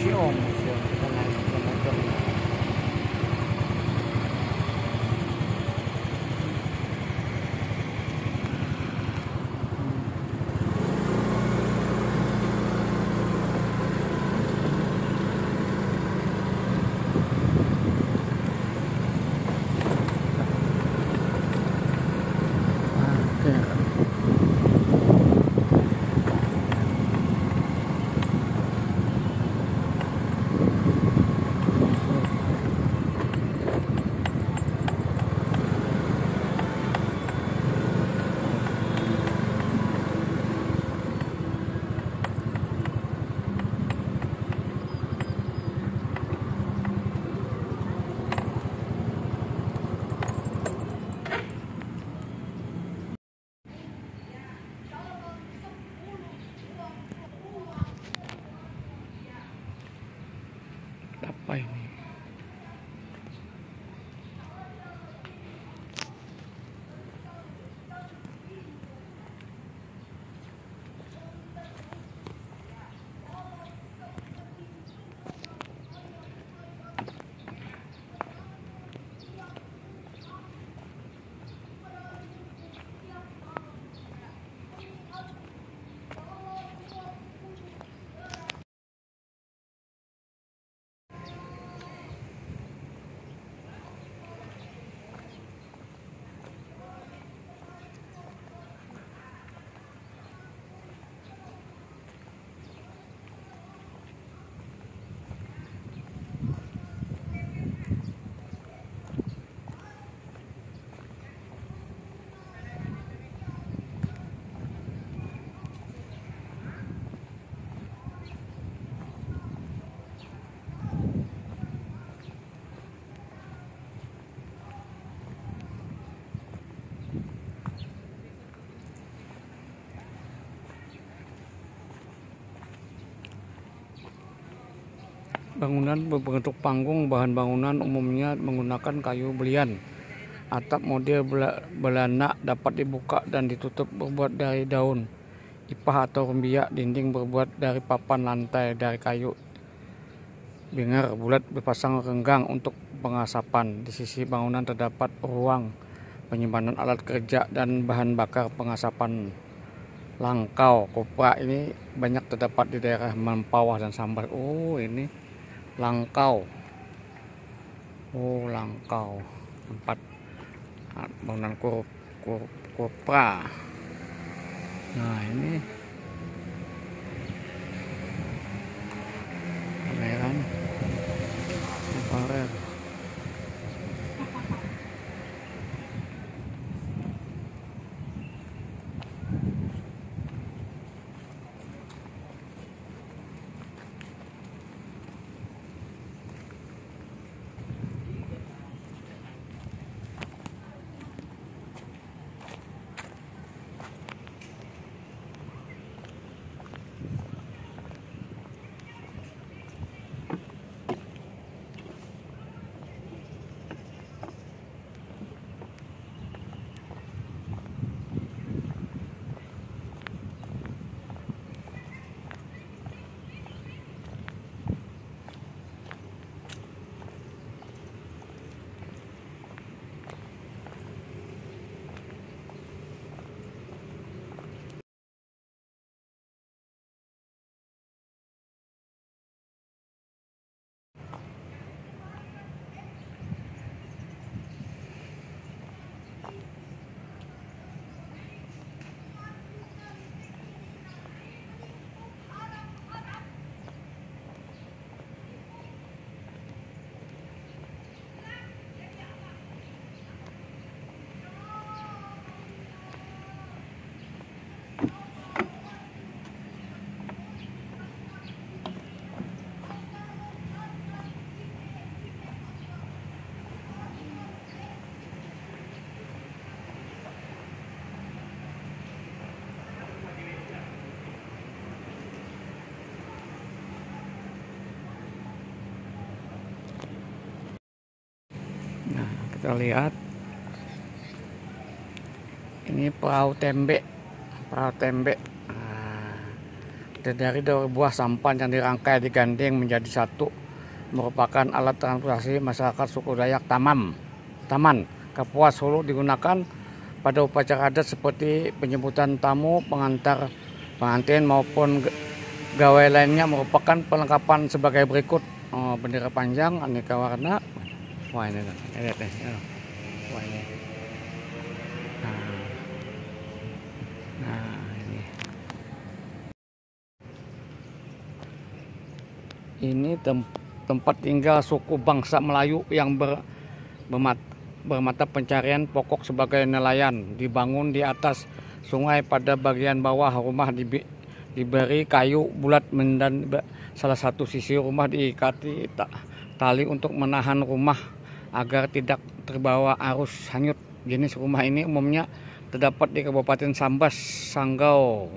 museum kita naik motor. Apa ini? Bangunan berbentuk panggung. Bahan bangunan umumnya menggunakan kayu belian. Atap model Belanda dapat dibuka dan ditutup berbuat dari daun ipah atau rembiak. Dinding berbuat dari papan, lantai dari kayu binger bulat berpasang renggang untuk pengasapan. Di sisi bangunan terdapat ruang penyimpanan alat kerja dan bahan bakar pengasapan. Langkau kopra ini banyak terdapat di daerah Mempawah dan Sambas. Oh, ini langkau. Oh, langkau tempat bangunan kopra. Nah, ini pameran aparel. Kita lihat ini perahu tembe. Nah, Terdiri dari buah sampan yang dirangkai digandeng menjadi satu, merupakan alat transportasi masyarakat suku Dayak Taman Kapuas Hulu, digunakan pada upacara adat seperti penyebutan tamu, pengantin maupun gawai lainnya. Merupakan perlengkapan sebagai berikut: bendera panjang aneka warna. Wah, ini lihat nih. Wah, ini. Nah, ini tempat tinggal suku bangsa Melayu yang bermata pencarian pokok sebagai nelayan. Dibangun di atas sungai, pada bagian bawah rumah diberi kayu bulat dan salah satu sisi rumah diikati tali untuk menahan rumah agar tidak terbawa arus hanyut. Jenis rumah ini umumnya terdapat di Kabupaten Sambas, Sanggau,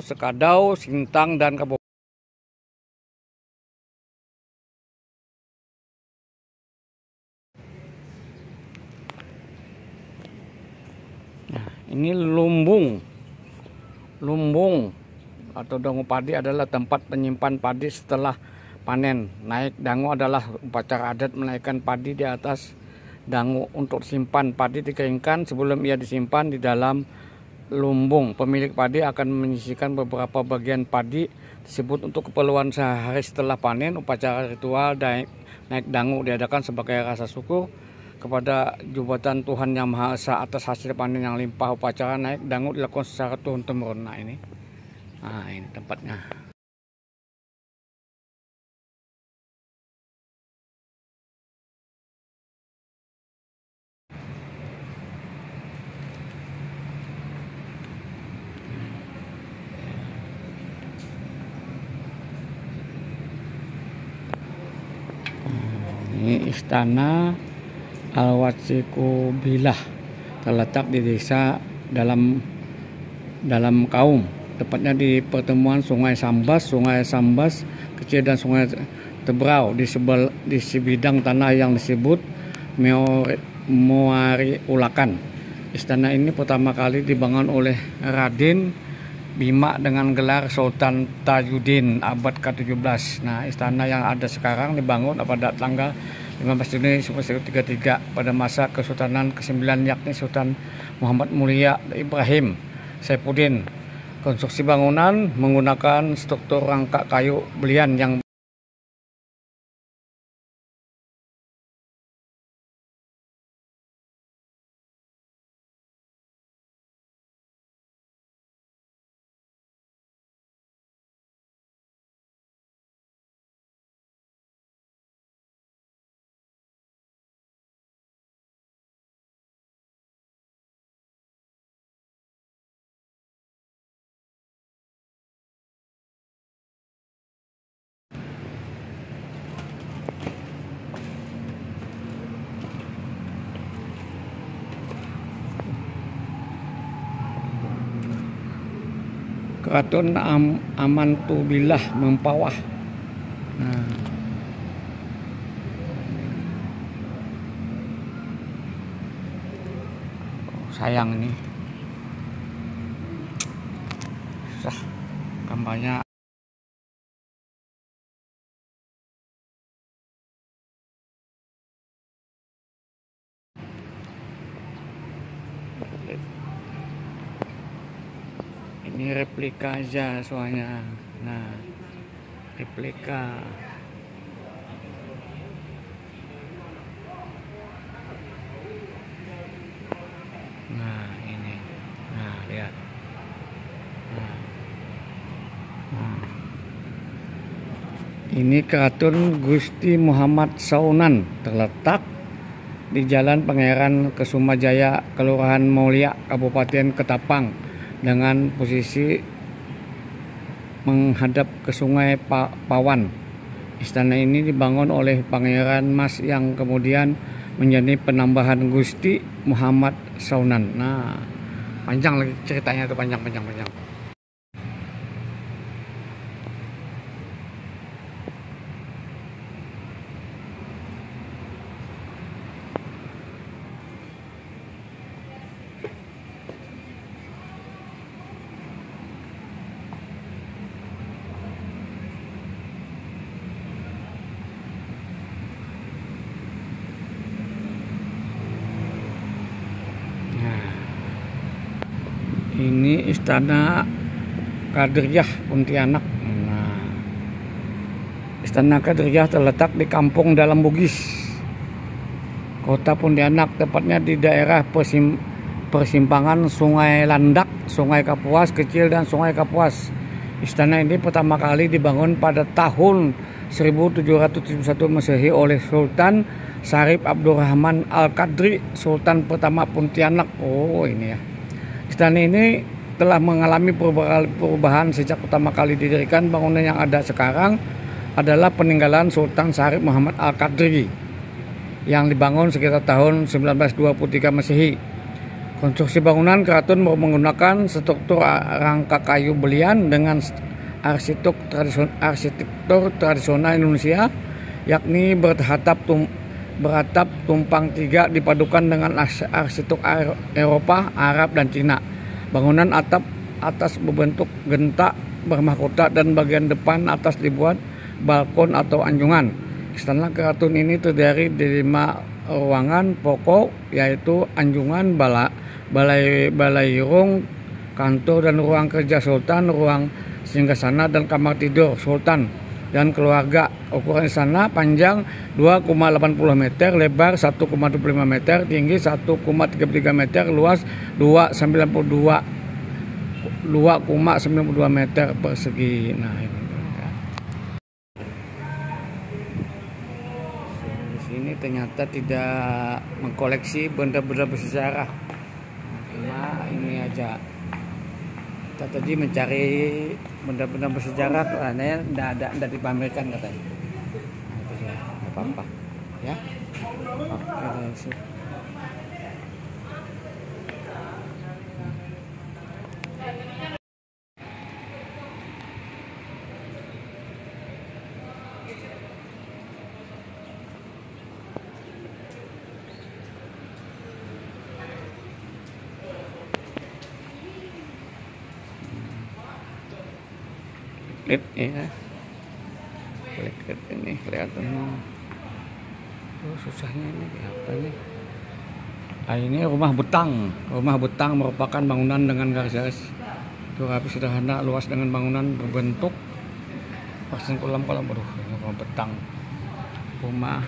Sekadau, Sintang, dan Kabupaten. Nah, ini lumbung atau dangu padi adalah tempat penyimpan padi setelah panen. Naik dangu adalah upacara adat menaikkan padi di atas dangu untuk simpan. Padi dikeringkan sebelum ia disimpan di dalam lumbung. Pemilik padi akan menyisihkan beberapa bagian padi tersebut untuk keperluan sehari setelah panen. Upacara ritual naik dangu diadakan sebagai rasa syukur kepada jubatan Tuhan Yang Maha Esa atas hasil panen yang limpah. Upacara naik dangu dilakukan secara turun-temurun. Nah, ini tempatnya. Ini istana Al-Watsikubilah, terletak di desa dalam kaum, tepatnya di pertemuan Sungai Sambas Kecil dan Sungai Tebrau di sebidang tanah yang disebut Moari Ulakan. Istana ini pertama kali dibangun oleh Raden Bima dengan gelar Sultan Tajuddin abad ke-17. Nah, istana yang ada sekarang dibangun pada tanggal 15 Juni 1933 pada masa Kesultanan ke-9, yakni Sultan Muhammad Mulia Ibrahim Saifuddin. Konstruksi bangunan menggunakan struktur rangka kayu belian yang Keraton Amantubillah Mempawah. Nah, sayang ini susah gambarnya. Ini replika aja soalnya. Nah, replika. Nah, ini. Nah, lihat. Nah. Ini Keraton Gusti Muhammad Saunan, terletak di Jalan Pangeran Kesumajaya, Kelurahan Maulia, Kabupaten Ketapang, dengan posisi menghadap ke Sungai Pawan. Istana ini dibangun oleh Pangeran Mas yang kemudian menjadi penambahan Gusti Muhammad Saunan. Nah, panjang lagi ceritanya itu, panjang. Ini Istana Kadriah Pontianak. Nah, Istana Kadriah terletak di Kampung Dalam Bugis, Kota Pontianak, tepatnya di daerah persimpangan Sungai Landak, Sungai Kapuas Kecil dan Sungai Kapuas. Istana ini pertama kali dibangun pada tahun 1771 Masehi oleh Sultan Syarif Abdurrahman Al-Qadri, Sultan pertama Pontianak. Oh, ini ya. Istana ini telah mengalami perubahan sejak pertama kali didirikan. Bangunan yang ada sekarang adalah peninggalan Sultan Syarif Muhammad Al-Qadri yang dibangun sekitar tahun 1923 Masehi. Konstruksi bangunan keraton menggunakan struktur rangka kayu belian dengan arsitektur tradisional Indonesia, yakni beratap tumpang tiga dipadukan dengan arsitektur Eropa, Arab, dan Cina. Bangunan atap atas berbentuk gentak bermahkota dan bagian depan atas dibuat balkon atau anjungan. Istana keraton ini terdiri dari 5 ruangan pokok, yaitu anjungan, balairung, kantor dan ruang kerja Sultan, ruang singgasana dan kamar tidur Sultan dan keluarga. Ukuran istana panjang 2,80 meter, lebar 1,25 meter, tinggi 1,33 meter, luas 2,92 meter persegi. Nah, ini. Di sini ternyata tidak mengkoleksi benda-benda bersejarah. Cuma ini aja. Kita tadi mencari benda-benda bersejarah, karena tidak dipamerkan katanya. Nah, itu ya, nggak apa-apa, ya. Oke, lihat ya, lihat ini kelihatan. Susahnya ini apa ini? Ini rumah betang. Rumah betang merupakan bangunan dengan garis rapi sederhana, luas dengan bangunan berbentuk pasang kolam-kolam. Ini rumah betang. Rumah.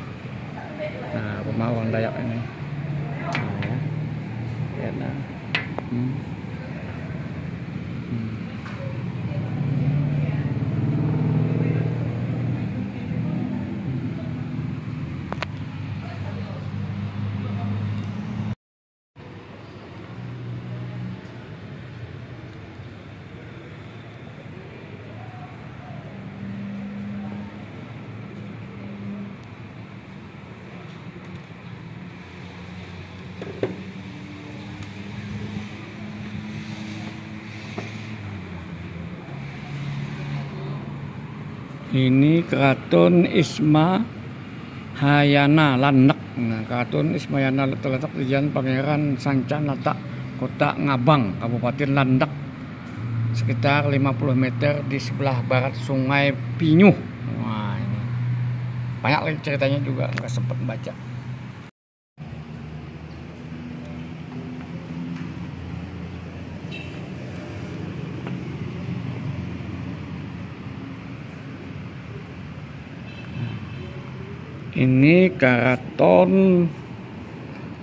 Nah, rumah orang Dayak ini. Nah, ya. Nah. Ini Keraton Ismahayana Landak. Nah, Keraton Ismahayana terletak di Jalan Pangeran Sancanata, Kota Ngabang, Kabupaten Landak, sekitar 50 meter di sebelah barat Sungai Pinyuh. Wah, ini banyak lagi ceritanya juga, nggak sempat baca. Ini Keraton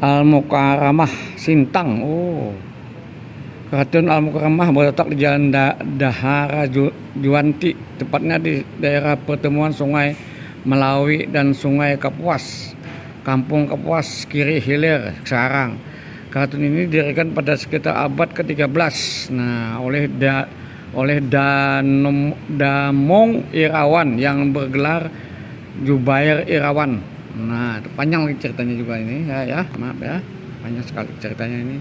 Al-Mukarramah Sintang. Oh, Keraton Al-Mukarramah berletak di Jalan Dahara Juwanti, tepatnya di daerah pertemuan Sungai Melawi dan Sungai Kapuas, Kampung Kapuas, Kiri Hilir, Sarang. Keraton ini didirikan pada sekitar abad ke-13. Nah, oleh Damong Irawan yang bergelar Jubair Irawan. Nah, panjang lagi ceritanya juga ini ya, maaf ya, panjang sekali ceritanya ini.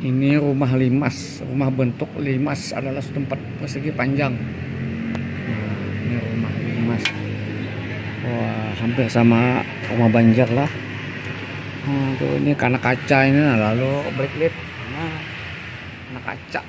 Ini rumah limas, rumah bentuk limas adalah tempat persegi panjang. Nah, ini rumah limas. Wah, hampir sama rumah Banjar lah. Tuh ini karena kaca ini, nah, lalu backlit, nah karena kaca.